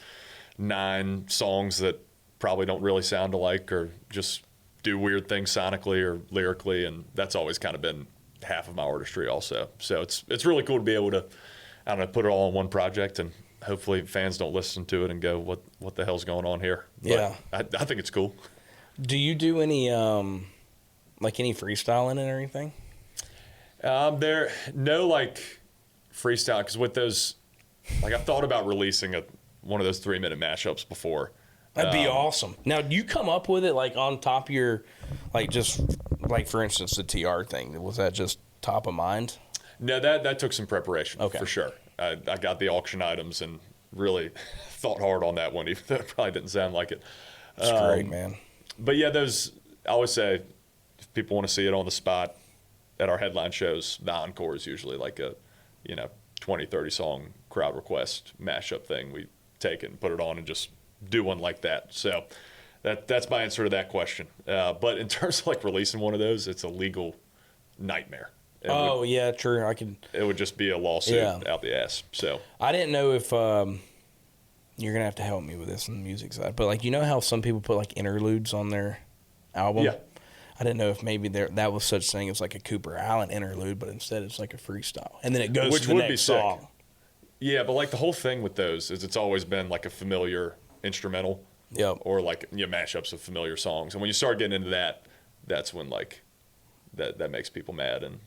9 songs that probably don't really sound alike, or just do weird things sonically or lyrically. And that's always kind of been half of my artistry also. So it's really cool to be able to, I don't know, put it all in one project, and hopefully fans don't listen to it and go, what the hell's going on here? But yeah. I think it's cool. Do you do any, like, any freestyling or anything? There, no, like, freestyle, because with those, like, I've thought about releasing one of those 3-minute mashups before. That'd be awesome. Now, do you come up with it, like, on top of your, like, just, like, for instance, the TR thing? Was that just top of mind? No, that took some preparation, okay, for sure. I got the auction items and really thought hard on that one, even though it probably didn't sound like it. It's great, man. But yeah, those, I always say, if people want to see it on the spot at our headline shows, the encore is usually like a, 20, 30 song crowd request mashup thing. We take it and put it on and just do one like that. So that's my answer to that question. But in terms of like releasing one of those, it's a legal nightmare. Yeah, true. It would just be a lawsuit out the ass. So I didn't know if you're gonna have to help me with this on the music side, but like, how some people put like interludes on their album. Yeah. I didn't know if maybe that was such thing as like a Cooper Allen interlude, but instead it's like a freestyle, and then it goes to the next song. Yeah, but like the whole thing with those is it's always been like a familiar instrumental. Yep. Or like mashups of familiar songs, and when you start getting into that, that's when like that makes people mad, and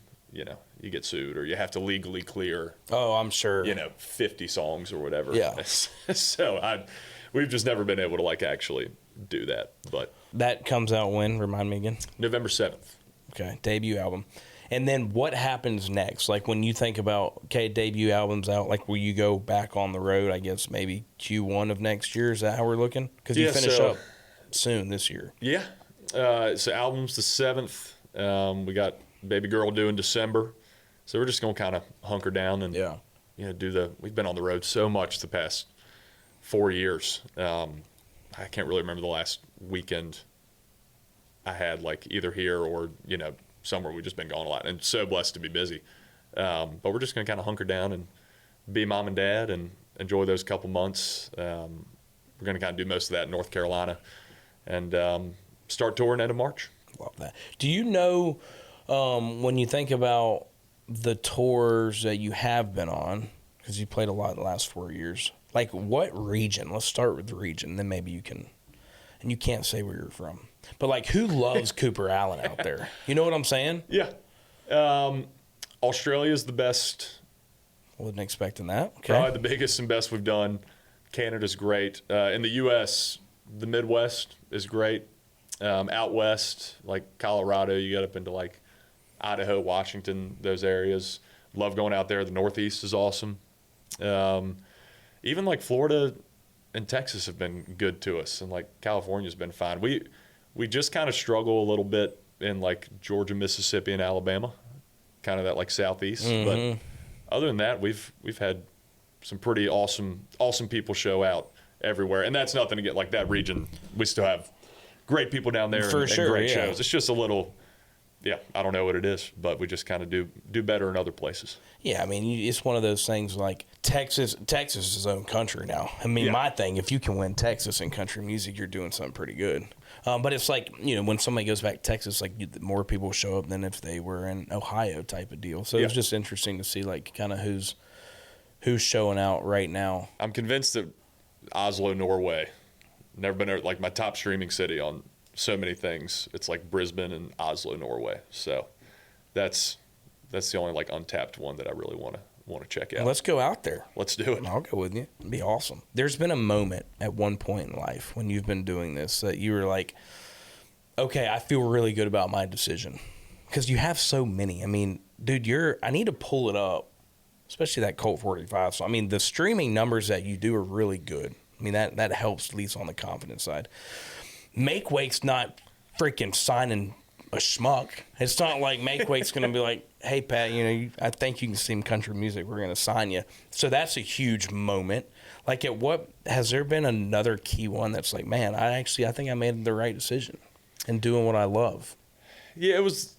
you get sued, or you have to legally clear. Oh, I'm sure. 50 songs or whatever. Yeah. So we've just never been able to like actually do that. But that comes out when? Remind me again. November 7th. Okay, debut album. And then what happens next? Like, when you think about, okay, debut album's out, like, will you go back on the road, I guess, maybe Q1 of next year? Is that how we're looking? Because you finish up soon this year. Yeah. So album's the 7th. We got Baby Girl due in December. So we're just going to kind of hunker down and we've been on the road so much the past 4 years. I can't really remember the last weekend I had, like, either here or, somewhere. We've just been gone a lot, and so blessed to be busy. But we're just going to kind of hunker down and be mom and dad and enjoy those couple months. We're going to kind of do most of that in North Carolina and start touring end of March. Love that. Do you know, when you think about the tours that you have been on, because you played a lot in the last 4 years, like, what region? Let's start with the region, then maybe you can, and you can't say where you're from, but like, who loves Cooper Allen out there? You know what I'm saying? Yeah. Australia's the best. Wasn't expecting that. Okay. Probably the biggest and best we've done. Canada's great. In the U.S., the Midwest is great. Out west, like Colorado, you get up into like Idaho, Washington, those areas. Love going out there. The Northeast is awesome. Even like Florida and Texas have been good to us, and like California's been fine. We just kind of struggle a little bit in like Georgia, Mississippi, and Alabama, kind of that like southeast. Mm-hmm. But other than that, we've had some pretty awesome people show out everywhere, and that's nothing to get like that region. We still have great people down there and great shows. It's just a little, I don't know what it is, but we just kind of do better in other places. Yeah, I mean, it's one of those things like Texas is its own country now. I mean, my thing, if you can win Texas in country music, you're doing something pretty good. But it's like, you know, when somebody goes back to Texas, like more people show up than if they were in Ohio type of deal. So it's just interesting to see like kind of who's showing out right now. I'm convinced that Oslo, Norway, never been there, like my top streaming city on so many things. It's like Brisbane and Oslo, Norway. So that's the only like untapped one that I really want to check out. Let's go out there. Let's do it. I'll go with you. It'd be awesome. There's been a moment at one point in life when you've been doing this that you were like, okay, I feel really good about my decision. Because you have so many. I mean, dude, I need to pull it up, especially that Colt 45. So, I mean, the streaming numbers that you do are really good. I mean, that helps, at least on the confidence side. Make Wake's not freaking signing a schmuck. It's not like Make Wake's going to be like, hey, Pat, you know, I think you can sing country music. We're going to sign you. So that's a huge moment. Like, has there been another key one that's like, man, I think I made the right decision in doing what I love? Yeah, it was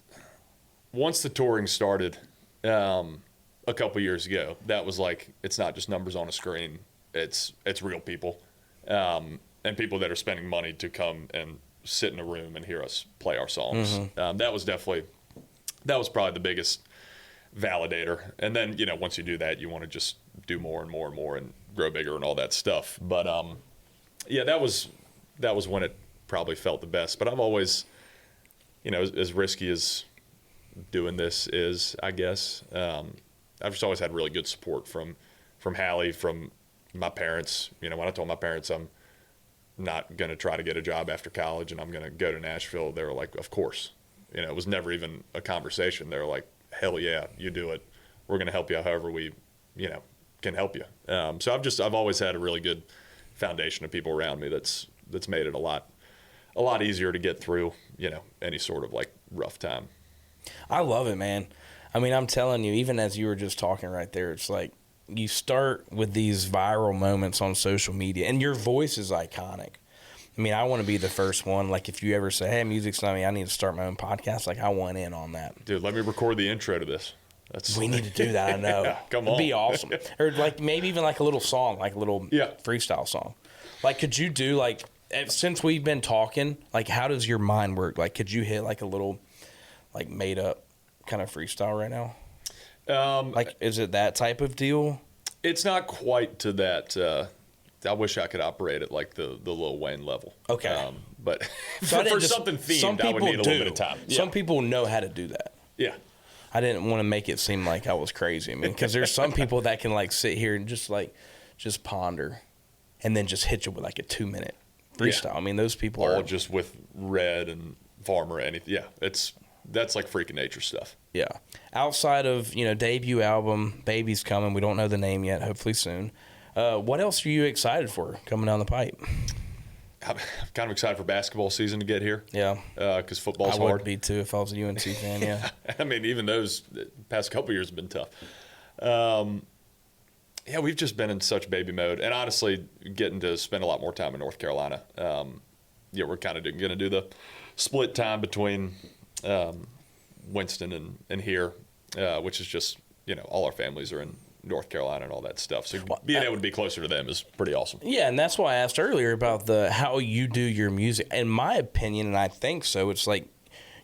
once the touring started a couple years ago. That was like, it's not just numbers on a screen. It's real people, and people that are spending money to come and sit in a room and hear us play our songs. Mm-hmm. That was probably the biggest validator. And then, you know, once you do that, you want to just do more and more and more and grow bigger and all that stuff. But yeah, that was when it probably felt the best. But I've always, you know, as risky as doing this is, I guess, I've just always had really good support from Hallie, from my parents. You know, when I told my parents I'm not going to try to get a job after college and I'm going to go to Nashville, they were like, of course. You know, it was never even a conversation. They were like, hell yeah, you do it. We're going to help you however we, you know, can help you. So I've always had a really good foundation of people around me that's made it a lot easier to get through, you know, any sort of like rough time. I love it, man. I mean, I'm telling you, even as you were just talking right there, it's like you start with these viral moments on social media, and your voice is iconic. I mean, I want to be the first one. Like, if you ever say, hey, music's not me, I need to start my own podcast, like, I want in on that. Dude, let me record the intro to this. We need to do that, I know. Yeah, come on. It'd be awesome. Or, like, maybe even, like, a little song, like a little freestyle song. Like, could you do, like, since we've been talking, like, how does your mind work? Like, could you hit, like, a little, like, made-up kind of freestyle right now? Like, is it that type of deal? It's not quite to that. I wish I could operate at like the Lil Wayne level. Okay. But for something themed, I would need a little bit of time. Yeah. Some people know how to do that. Yeah. I didn't want to make it seem like I was crazy. I mean, because there's some people that can like sit here and just ponder and then just hit you with like a 2-minute freestyle. Yeah. I mean, those people all just with Red and Farmer, anything. Yeah. That's like freaking nature stuff. Yeah. Outside of, you know, debut album, Baby's coming. We don't know the name yet. Hopefully soon. What else are you excited for coming down the pipe? I'm kind of excited for basketball season to get here. Yeah. Because football's hard. I would be too if I was a UNC fan, yeah. I mean, even those past couple years have been tough. Yeah, we've just been in such baby mode. And honestly, getting to spend a lot more time in North Carolina. Yeah, we're kind of going to do the split time between Winston and here, which is just, you know, all our families are in North Carolina and all that stuff. So being able to be closer to them is pretty awesome. Yeah, and that's why I asked earlier about how you do your music. In my opinion, and I think so, it's like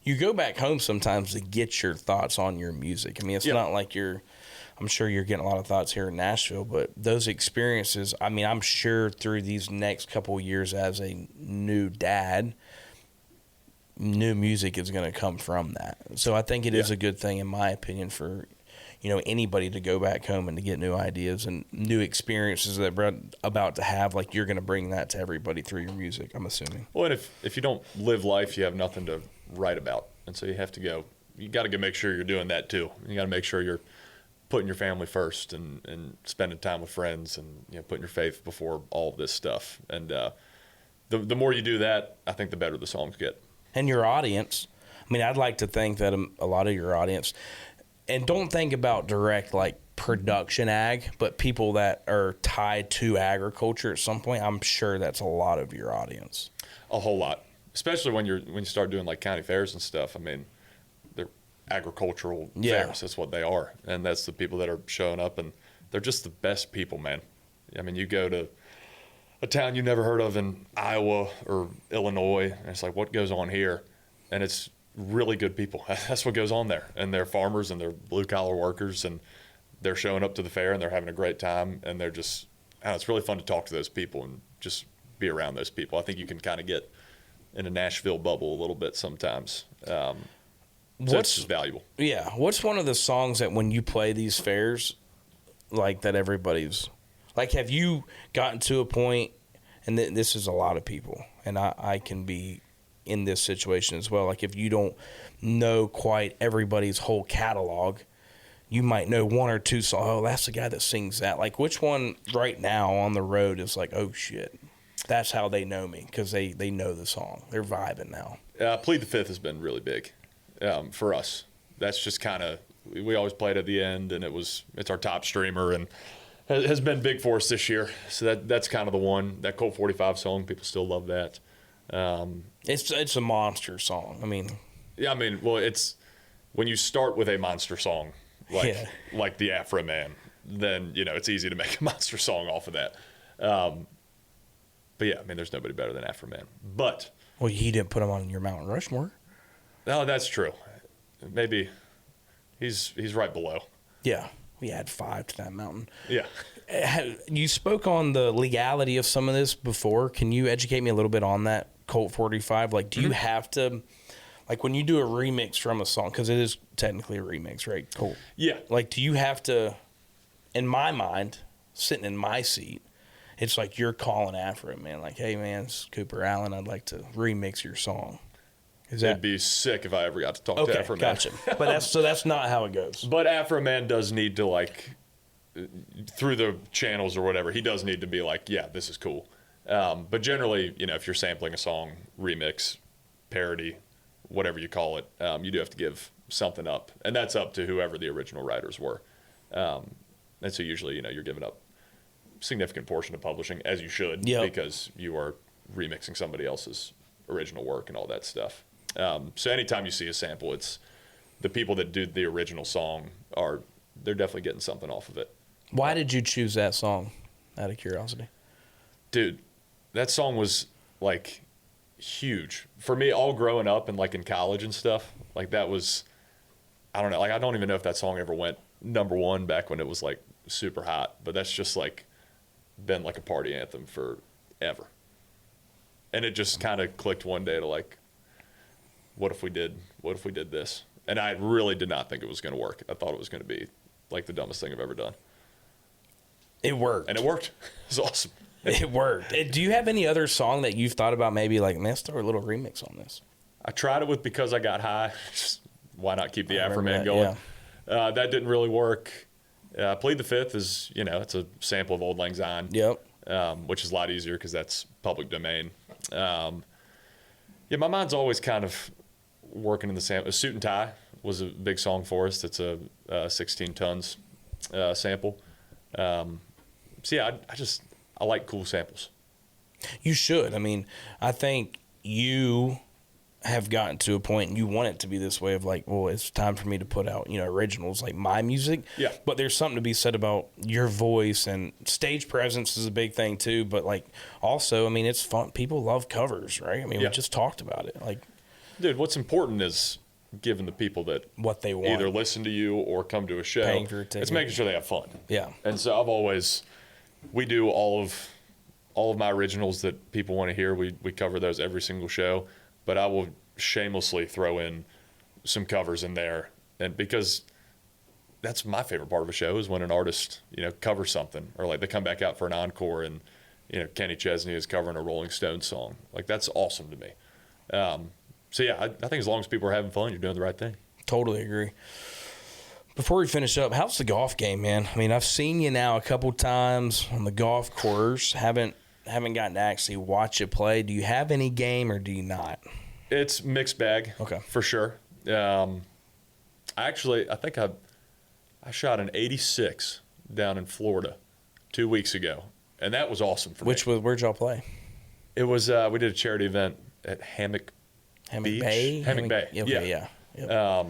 you go back home sometimes to get your thoughts on your music. I mean, it's not like I'm sure you're getting a lot of thoughts here in Nashville, but those experiences, I mean, I'm sure through these next couple of years as a new dad, new music is going to come from that. So I think it is a good thing, in my opinion, for, you know, anybody to go back home and to get new ideas and new experiences that we're about to have. Like, you're going to bring that to everybody through your music, I'm assuming. Well, and if you don't live life, you have nothing to write about. And so you got to go make sure you're doing that too. You got to make sure you're putting your family first and spending time with friends and, you know, putting your faith before all of this stuff. And the more you do that, I think the better the songs get. And your audience, I mean, I'd like to think that a lot of your audience, and don't think about direct like production ag, but people that are tied to agriculture at some point, I'm sure that's a lot of your audience. A whole lot, especially when you start doing like county fairs and stuff. I mean, they're agricultural fairs. That's what they are, and that's the people that are showing up and they're just the best people, man. I mean, you go to a town you never heard of in Iowa or Illinois, and it's like, what goes on here? And it's really good people. That's what goes on there. And they're farmers and they're blue collar workers, and they're showing up to the fair and they're having a great time, and they're just, I don't know, it's really fun to talk to those people and just be around those people. I think you can kind of get in a Nashville bubble a little bit sometimes. So it's just valuable. Yeah. What's one of the songs that when you play these fairs, like that everybody's, like, have you gotten to a point, and this is a lot of people, and I can be in this situation as well. Like, if you don't know quite everybody's whole catalog, you might know one or two songs. Oh, that's the guy that sings that. Like, which one right now on the road is like, oh, shit, that's how they know me, because they know the song. They're vibing now. Plead the Fifth has been really big for us. That's just kind of, we always played at the end, and it's our top streamer, and has been big for us this year. So that's kind of the one. That Colt 45 song, people still love that. It's a monster song. I mean, yeah, I mean, well, it's when you start with a monster song, like the Afro Man, then, you know, it's easy to make a monster song off of that. But yeah, I mean, there's nobody better than Afro Man. But well, he didn't put him on your Mount Rushmore. No, that's true. Maybe he's right below. Yeah, we had 5 to that mountain. Yeah. You spoke on the legality of some of this before. Can you educate me a little bit on that Colt 45? Like, do you have to, like, when you do a remix from a song, because it is technically a remix, right, Colt? Yeah. Like, do you have to, in my mind, sitting in my seat, it's like you're calling Afro Man, like, hey, man, it's Cooper Allen. I'd like to remix your song. It'd be sick if I ever got to talk to Afro Man. Gotcha. But that's not how it goes. But Afro Man does need to, like, through the channels or whatever, he does need to be like, yeah, this is cool. But generally, you know, if you're sampling a song, remix, parody, whatever you call it, you do have to give something up. And that's up to whoever the original writers were. And so usually, you know, you're giving up a significant portion of publishing, as you should, because you are remixing somebody else's original work and all that stuff. So anytime you see a sample, it's the people that do the original song they're definitely getting something off of it. Why did you choose that song, out of curiosity? Dude, that song was, like, huge. For me, all growing up and, like, in college and stuff, like, that was, I don't know, like, I don't even know if that song ever went #1 back when it was, like, super hot. But that's just, like, been, like, a party anthem forever. And it just kind of clicked one day to, like, what if we did this? And I really did not think it was going to work. I thought it was going to be, like, the dumbest thing I've ever done. It worked. And it worked. It was awesome. It worked. Do you have any other song that you've thought about maybe like, man, let's throw a little remix on this? I tried it with Because I Got High. Just, why not keep the Afro Man going? Yeah. That didn't really work. Plead the Fifth is, you know, it's a sample of Old Lang Syne. Yep. Which is a lot easier because that's public domain. Yeah, my mind's always kind of working in the sample. Suit and Tie was a big song for us. It's a 16 tons sample. So yeah, I like cool samples. You should. I mean, I think you have gotten to a point, and you want it to be this way of like, well, it's time for me to put out, you know, originals like my music. Yeah. But there's something to be said about your voice, and stage presence is a big thing too. But like, also, I mean, it's fun. People love covers, right? I mean, we just talked about it. Like, dude, what's important is giving the people that what they want, either listen to you or come to a show, paying for a ticket. It's making sure they have fun. Yeah. And so we do all of my originals that people want to hear. We cover those every single show, but I will shamelessly throw in some covers in there, and because that's my favorite part of a show is when an artist, you know, covers something, or like they come back out for an encore and, you know, Kenny Chesney is covering a Rolling Stones song. Like, that's awesome to me. So yeah, I think as long as people are having fun, you're doing the right thing. Totally agree. Before we finish up, how's the golf game, man? I mean, I've seen you now a couple times on the golf course. Haven't gotten to actually watch you play. Do you have any game or do you not? It's mixed bag. Okay. For sure. I think I shot an 86 down in Florida 2 weeks ago, and that was awesome for me. Where'd y'all play? It was we did a charity event at Hammock Beach? Bay? Hammock Bay. Okay, yeah. Yep.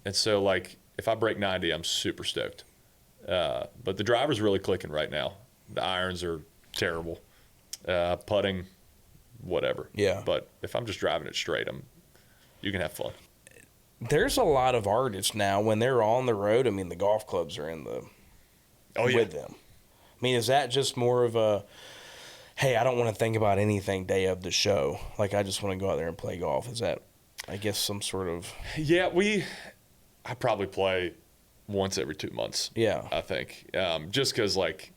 And so, like, if I break 90, I'm super stoked. But the driver's really clicking right now. The irons are terrible. Putting, whatever. Yeah. But if I'm just driving it straight, you can have fun. There's a lot of artists now when they're on the road. I mean, the golf clubs are with them. I mean, is that just more of a, hey, I don't want to think about anything day of the show. Like, I just want to go out there and play golf. Is that, I guess, some sort of... Yeah, I probably play once every 2 months. Yeah. I think. Just because, like,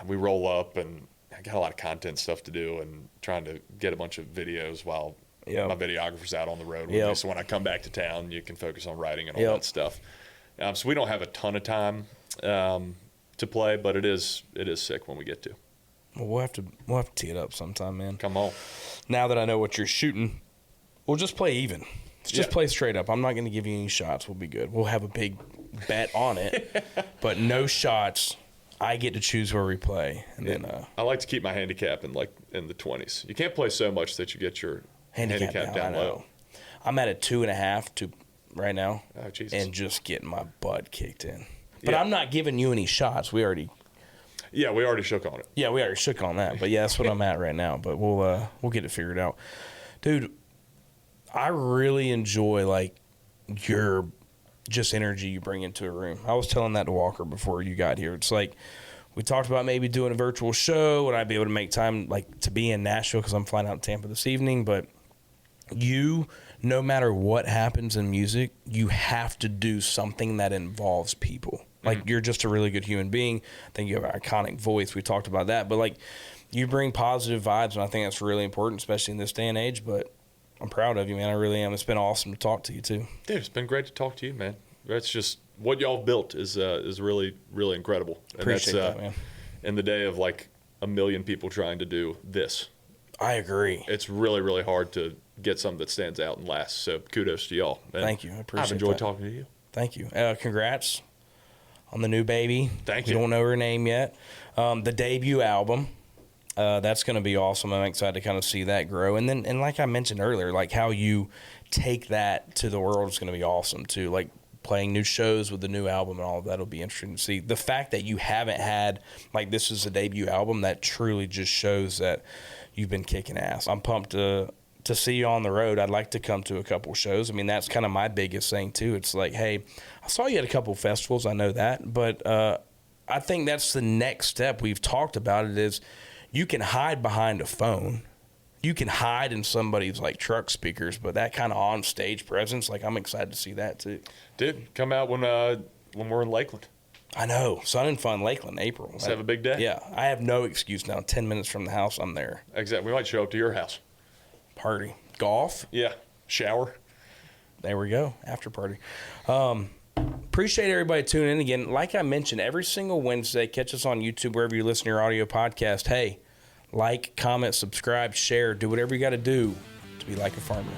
we roll up and I got a lot of content stuff to do and trying to get a bunch of videos while my videographer's out on the road with me. So when I come back to town, you can focus on writing and all that stuff. So we don't have a ton of time to play, but it is sick when we get to. Well, we'll have to tee it up sometime, man. Come on. Now that I know what you're shooting, we'll just play even. Let's just play straight up. I'm not going to give you any shots. We'll be good. We'll have a big bet on it, but no shots. I get to choose where we play, and then I like to keep my handicap in the 20s. You can't play so much that you get your handicap down low. I'm at a 2.5 right now. Oh, Jesus. And just getting my butt kicked in. But I'm not giving you any shots. We already shook on it. Yeah, we already shook on that. But yeah, that's what I'm at right now. But we'll get it figured out, dude. I really enjoy like your just energy you bring into a room. I was telling that to Walker before you got here. It's like we talked about maybe doing a virtual show. Would I be able to make time like to be in Nashville because I'm flying out to Tampa this evening? But you, no matter what happens in music, you have to do something that involves people. Like, you're just a really good human being. I think you have an iconic voice. We talked about that. But, like, you bring positive vibes, and I think that's really important, especially in this day and age. But I'm proud of you, man. I really am. It's been awesome to talk to you, too. Dude, it's been great to talk to you, man. That's just what y'all built is really, really incredible. And Appreciate that, man. In the day of, like, 1 million people trying to do this. I agree. It's really, really hard to get something that stands out and lasts. So kudos to y'all. And thank you. I appreciate I've enjoyed that. talking to you. Thank you. Congrats on the new baby. Thank you. We don't know her name yet. The debut album. That's going to be awesome. I'm excited to kind of see that grow. And like I mentioned earlier, like how you take that to the world is going to be awesome too. Like playing new shows with the new album and all of that will be interesting to see. The fact that you haven't had, like, this is a debut album, that truly just shows that you've been kicking ass. I'm pumped to see you on the road. I'd like to come to a couple shows. I mean, that's kind of my biggest thing too. It's like, hey, I saw you at a couple festivals. I know that. But I think that's the next step. We've talked about it is you can hide behind a phone. You can hide in somebody's like truck speakers, but that kind of on stage presence, like, I'm excited to see that too. Dude, come out when we're in Lakeland. I know. Sun and Fun, Lakeland, April. Let's have a big day. Yeah. I have no excuse now. 10 minutes from the house, I'm there. Exactly. We might show up to your house. Party. Golf. Yeah. Shower. There we go. After party. Appreciate everybody tuning in again. Like I mentioned, every single Wednesday, catch us on YouTube, wherever you listen to your audio podcast. Hey, like, comment, subscribe, share, do whatever you got to do to be like a farmer.